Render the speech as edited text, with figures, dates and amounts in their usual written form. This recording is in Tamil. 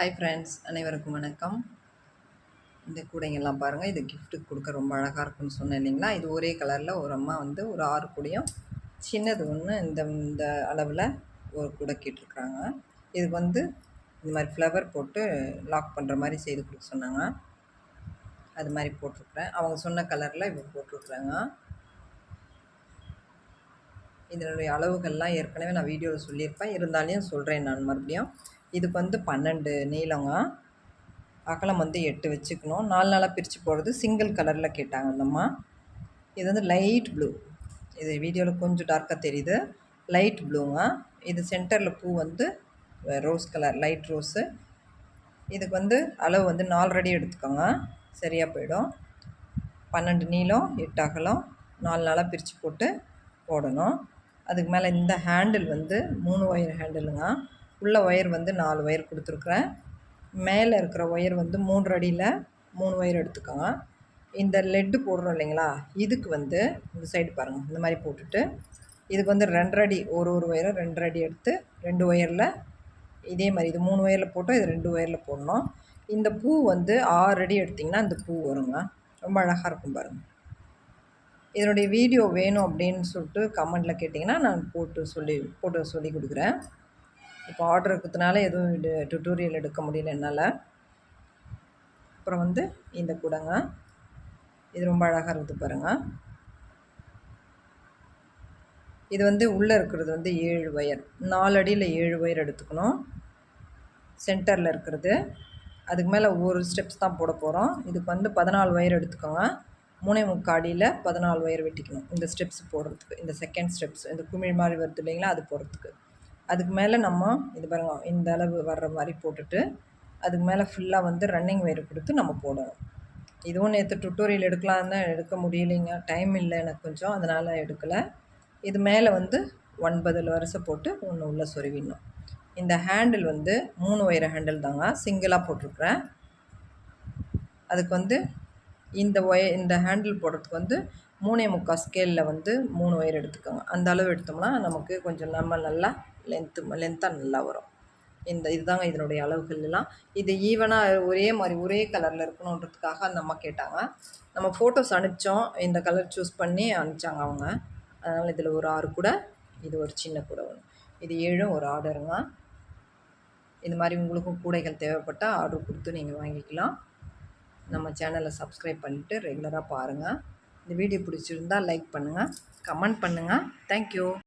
ஹாய் ஃப்ரெண்ட்ஸ், அனைவருக்கும் வணக்கம். இந்த கூடைங்கெல்லாம் பாருங்கள், இது கிஃப்ட்டுக்கு கொடுக்க ரொம்ப அழகாக இருக்குன்னு சொன்னேன் இல்லைங்களா? இது ஒரே கலரில் ஒரு அம்மா வந்து ஒரு 6 கூடையும் சின்னது ஒன்று இந்த இந்த அளவில் ஒரு கூடை கேட்டிருக்குறாங்க. இதுக்கு வந்து இந்த மாதிரி ஃப்ளவர் போட்டு லாக் பண்ணுற மாதிரி செய்து கொடுக்க சொன்னாங்க. அது மாதிரி போட்டிருக்குறேன். அவங்க சொன்ன கலரில் இப்போ போட்டிருக்குறாங்க. இதனுடைய அளவுகள்லாம் ஏற்கனவே நான் வீடியோவில் சொல்லியிருப்பேன், இருந்தாலும் சொல்கிறேன் நான் மறுபடியும். இதுக்கு வந்து 12 நீளங்க, அகலம் வந்து 8 வச்சுக்கணும். 4 நாளாக பிரித்து போடுறது. சிங்கிள் கலரில் கேட்டாங்க அந்தம்மா. இது வந்து லைட் ப்ளூ. இது வீடியோவில் கொஞ்சம் டார்க்காக தெரியுது. லைட் ப்ளூங்க. இது சென்டரில் பூ வந்து ரோஸ் கலர், லைட் ரோஸு. இதுக்கு வந்து அளவு வந்து 4 அடி எடுத்துக்கோங்க, சரியாக போயிடும். 12 நீளம், 8 அகலம், 4 நாளாக பிரித்து போட்டு போடணும். அதுக்கு மேலே இந்த ஹேண்டில் வந்து 3 ஒயர் ஹேண்டிலுங்க. உள்ள ஒயர் வந்து 4 ஒயர் கொடுத்துருக்குறேன். மேலே இருக்கிற ஒயர் வந்து 3 அடியில் 3 ஒயர் எடுத்துக்கோங்க. இந்த லெட்டு போடுறோம் இல்லைங்களா, இதுக்கு வந்து இந்த சைடு பாருங்கள், இந்த மாதிரி போட்டுட்டு இதுக்கு வந்து 2 அடி, ஒரு ஒயரும் 2 அடி எடுத்து 2 ஒயரில் இதே மாதிரி இது 3 ஒயரில் போட்டோம், இது 2 ஒயரில் போடணும். இந்த பூ வந்து 6 அடி எடுத்திங்கன்னா இந்த பூ வருங்க. ரொம்ப அழகாக இருக்கும் பாருங்கள். இதனுடைய வீடியோ வேணும் அப்படின்னு சொல்லிட்டு கமெண்டில் கேட்டிங்கன்னா நான் போட்டு சொல்லி கொடுக்குறேன். இப்போ ஆர்டர் இருக்கிறதுனால எதுவும் டுட்டோரியல் எடுக்க முடியல என்னால். அப்புறம் வந்து இந்த கூடைங்க, இது ரொம்ப அழகாக இருக்குது பாருங்கள். இது வந்து உள்ளே இருக்கிறது வந்து 7 ஒயர், 4 அடியில் 7 ஒயர் எடுத்துக்கணும். சென்டரில் இருக்கிறது. அதுக்கு மேலே ஒரு ஸ்டெப்ஸ் தான் போட போகிறோம். இதுக்கு வந்து 14 ஒயர் எடுத்துக்கோங்க. 3.75 அடியில் 14 ஒயர் வெட்டிக்கணும் இந்த ஸ்டெப்ஸ் போடுறதுக்கு. இந்த செகண்ட் ஸ்டெப்ஸ், இந்த குமிழ் மாதிரி வருது இல்லைங்களா, அது போடுறதுக்கு. அதுக்கு மேலே நம்ம இது பாருங்கள், இந்த அளவு வர்ற மாதிரி போட்டுட்டு அதுக்கு மேலே ஃபுல்லாக வந்து ரன்னிங் ஒயர் கொடுத்து நம்ம போடணும். இதுவும் நேற்று டுட்டோரியல் எடுக்கலான்னு தான் எடுக்க முடியலைங்க, டைம் இல்லை எனக்கு கொஞ்சம், அதனால் எடுக்கலை. இது மேலே வந்து 9 வரிசை போட்டு ஒன்று உள்ளே சொருவிடணும். இந்த ஹேண்டில் வந்து 3 ஒயர் ஹேண்டில் தாங்க, சிங்கிளாக போட்டிருக்குறேன். அதுக்கு வந்து இந்த ஹேண்டில் போடுறதுக்கு வந்து 3.75 ஸ்கேலில் வந்து 3 ஒயர் எடுத்துக்கோங்க. அந்த அளவு எடுத்தோம்னா நமக்கு கொஞ்சம் நம்ம நல்லா லென்த்தாக நல்லா வரும். இதுதாங்க இதனுடைய அளவுகள் எல்லாம். இது ஈவனாக ஒரே மாதிரி ஒரே கலரில் இருக்கணுன்றதுக்காக அந்த அம்மா கேட்டாங்க. நம்ம ஃபோட்டோஸ் அனுப்பிச்சோம், இந்த கலர் சூஸ் பண்ணி அனுப்பிச்சாங்க அவங்க. அதனால் இதில் ஒரு 6 கூட, இது ஒரு சின்ன கூட ஒன்று, இது 7 ஒரு ஆர்டருங்க. இது மாதிரி உங்களுக்கும் கூடைகள் தேவைப்பட்டால் ஆர்டர் கொடுத்து நீங்கள் வாங்கிக்கலாம். நம்ம சேனலை சப்ஸ்கிரைப் பண்ணிவிட்டு ரெகுலராக பாருங்கள். இந்த வீடியோ பிடிச்சிருந்தால் லைக் பண்ணுங்கள், கமெண்ட் பண்ணுங்கள். தேங்க்யூ.